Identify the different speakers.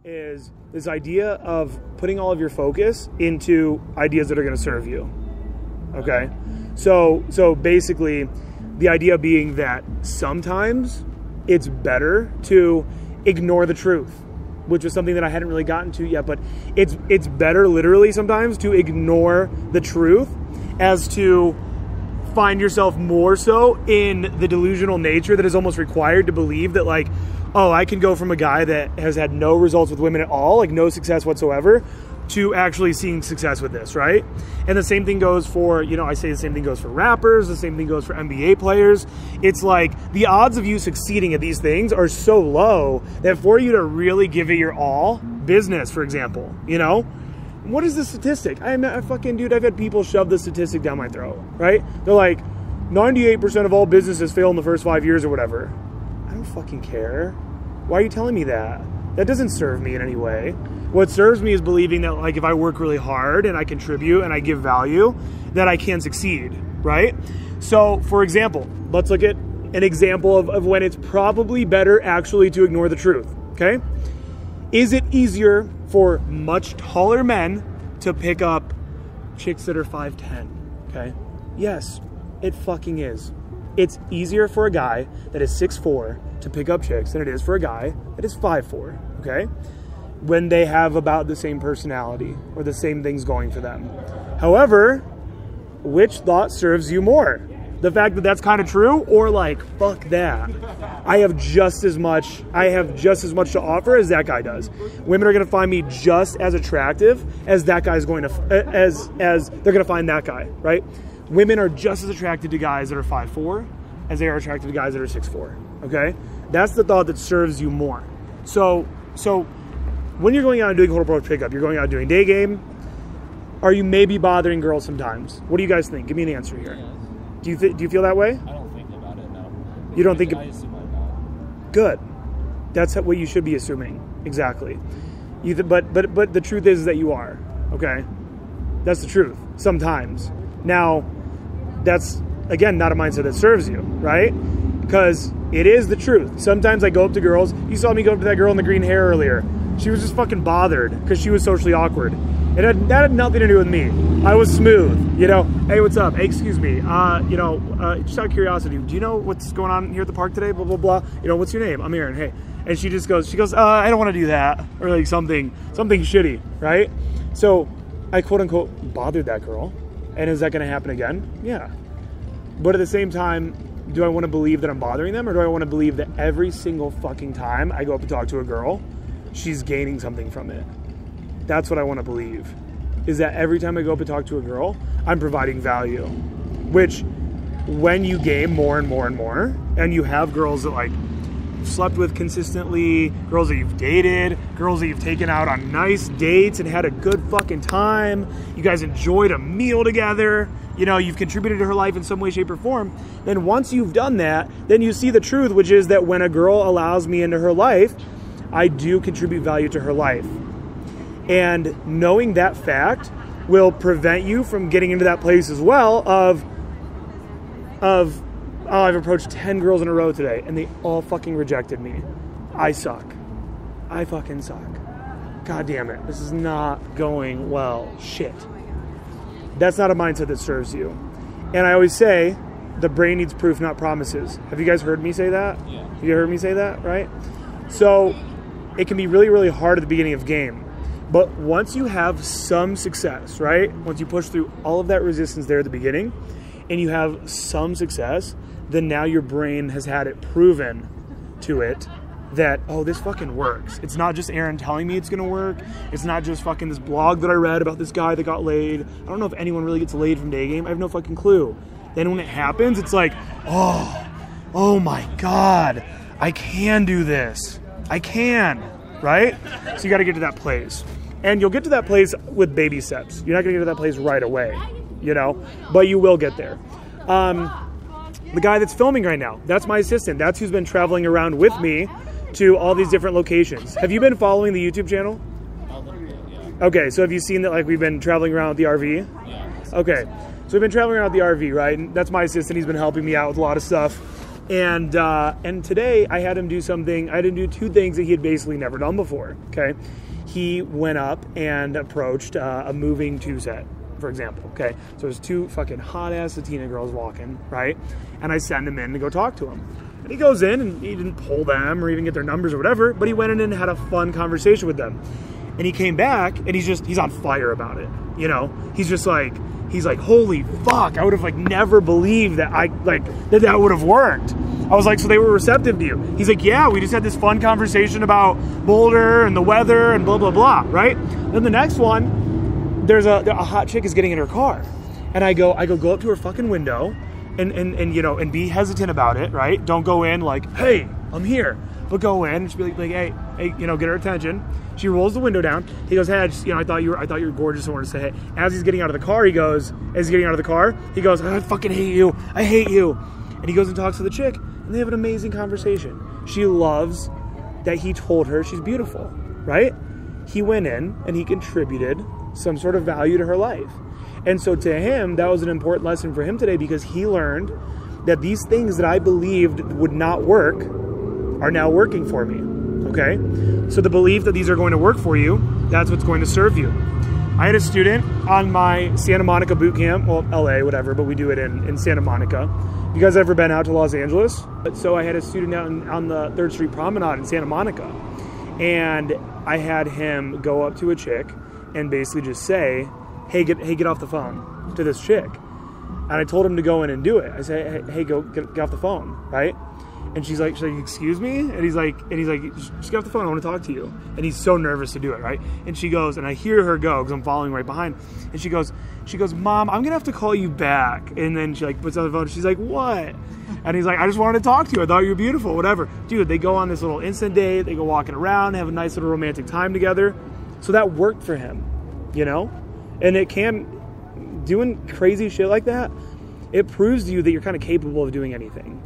Speaker 1: is this idea of putting all of your focus into ideas that are going to serve you. Okay? So basically, the idea being that sometimes it's better to ignore the truth, which is something that I hadn't really gotten to yet, but it's better literally sometimes to ignore the truth as to find yourself more so in the delusional nature that is almost required to believe that, like, oh, I can go from a guy that has had no results with women at all, like no success whatsoever, to actually seeing success with this, right? And the same thing goes for, I say the same thing goes for rappers, the same thing goes for NBA players. It's like the odds of you succeeding at these things are so low that for you to really give it your all, business, for example, what is the statistic? I've had people shove the statistic down my throat, right? They're like, 98% of all businesses fail in the first 5 years or whatever. I don't fucking care. Why are you telling me that? That doesn't serve me in any way. What serves me is believing that, like, if I work really hard and I contribute and I give value, that I can succeed, right? So, for example, let's look at an example of when it's probably better actually to ignore the truth, okay? Is it easier for much taller men to pick up chicks that are 5'10", okay? Yes, it fucking is. It's easier for a guy that is 6'4" to pick up chicks than it is for a guy that is 5'4", okay? When they have about the same personality or the same things going for them. However, which thought serves you more? The fact that that's kind of true, or like, fuck that. I have just as much to offer as that guy does. Women are going to find me just as attractive as that guy's going to, as they're going to find that guy, right? Women are just as attracted to guys that are 5'4" as they are attracted to guys that are 6'4", okay? That's the thought that serves you more. So when you're going out and doing whole approach pickup, you're going out doing day game, are you maybe bothering girls sometimes? What do you guys think? Give me an answer here. Yes. Do you feel that way?
Speaker 2: I don't think about it, no.
Speaker 1: You don't think?
Speaker 2: I assume I'm not.
Speaker 1: Good. That's what you should be assuming. Exactly. But the truth is that you are. Okay? That's the truth. Sometimes. Now, that's, again, not a mindset that serves you, right? Because it is the truth. Sometimes I go up to girls. You saw me go up to that girl in the green hair earlier. She was just fucking bothered because she was socially awkward. That had nothing to do with me. I was smooth, Hey, what's up? Hey, excuse me. Just out of curiosity, do you know what's going on here at the park today? Blah, blah, blah. What's your name? I'm Aaron. Hey. And she goes, I don't want to do that. Or like something shitty, right? So I quote unquote bothered that girl. And is that going to happen again? Yeah. But at the same time, do I want to believe that I'm bothering them? Or do I want to believe that every single fucking time I go up and talk to a girl, she's gaining something from it? That's what I want to believe, is that every time I go up and talk to a girl, I'm providing value. Which, when you game more and more and more, and you have girls that, like, you've slept with consistently, girls that you've dated, girls that you've taken out on nice dates and had a good fucking time, you guys enjoyed a meal together, you've contributed to her life in some way, shape, or form, then once you've done that, then you see the truth, which is that when a girl allows me into her life, I do contribute value to her life. And knowing that fact will prevent you from getting into that place as well of I've approached 10 girls in a row today and they all fucking rejected me. I suck. I fucking suck. God damn it. This is not going well. Shit. That's not a mindset that serves you. And I always say, the brain needs proof, not promises. Have you guys heard me say that?
Speaker 2: Yeah.
Speaker 1: Have you heard me say that, right? So it can be really, really hard at the beginning of game. But once you have some success, right? Once you push through all of that resistance there at the beginning and you have some success, then now your brain has had it proven to it that, oh, this fucking works. It's not just Aaron telling me it's going to work. It's not just fucking this blog that I read about this guy that got laid. I don't know if anyone really gets laid from day game. I have no fucking clue. Then when it happens, it's like, oh my God, I can do this. I can, right? So you got to get to that place. And you'll get to that place with baby steps. You're not going to get to that place right away, but you will get there. The guy that's filming right now, that's my assistant. That's who's been traveling around with me to all these different locations. Have you been following the YouTube channel? Okay, so have you seen that, like, we've been traveling around with the RV?
Speaker 2: Yeah.
Speaker 1: Okay, so we've been traveling around with the RV, right? And that's my assistant. He's been helping me out with a lot of stuff. And today I had him do something. I had him do two things that he had basically never done before. Okay, he went up and approached a moving two set, for example. Okay, so there's two fucking hot ass Latina girls walking, right? And I send him in to go talk to him. And he goes in and he didn't pull them or even get their numbers or whatever, but he went in and had a fun conversation with them. And he came back and he's on fire about it. You know, he's like, holy fuck, I would have like never believed that that would have worked. I was like, so they were receptive to you? He's like, yeah, we just had this fun conversation about Boulder and the weather and blah, blah, blah, right? Then the next one, there's a hot chick is getting in her car. And I go up to her fucking window and you know, and be hesitant about it, right? Don't go in like, hey, I'm here. But go in and just be like, hey, you know, get her attention. She rolls the window down. He goes, hey, I thought you were gorgeous. I wanted to say hey. As he's getting out of the car, he goes, I fucking hate you. I hate you. And he goes and talks to the chick, and they have an amazing conversation. She loves that he told her she's beautiful, right? He went in and he contributed some sort of value to her life. And so to him, that was an important lesson for him today, because he learned that these things that I believed would not work are now working for me, okay? So the belief that these are going to work for you, that's what's going to serve you. I had a student on my Santa Monica boot camp, well, LA, whatever, but we do it in Santa Monica. You guys ever been out to Los Angeles? So I had a student out on the 3rd Street Promenade in Santa Monica, and I had him go up to a chick and basically just say, hey, get off the phone to this chick. And I told him to go in and do it. I said, hey, go get off the phone, right? And she's like, excuse me? And he's like, just get off the phone, I want to talk to you. And he's so nervous to do it, right? And she goes, and I hear her go, because I'm following right behind. And she goes, Mom, I'm going to have to call you back. And then she like puts on the phone, she's like, what? And he's like, I just wanted to talk to you. I thought you were beautiful, whatever. Dude, they go on this little instant date. They go walking around, have a nice little romantic time together. So that worked for him, you know? And doing crazy shit like that, it proves to you that you're kind of capable of doing anything.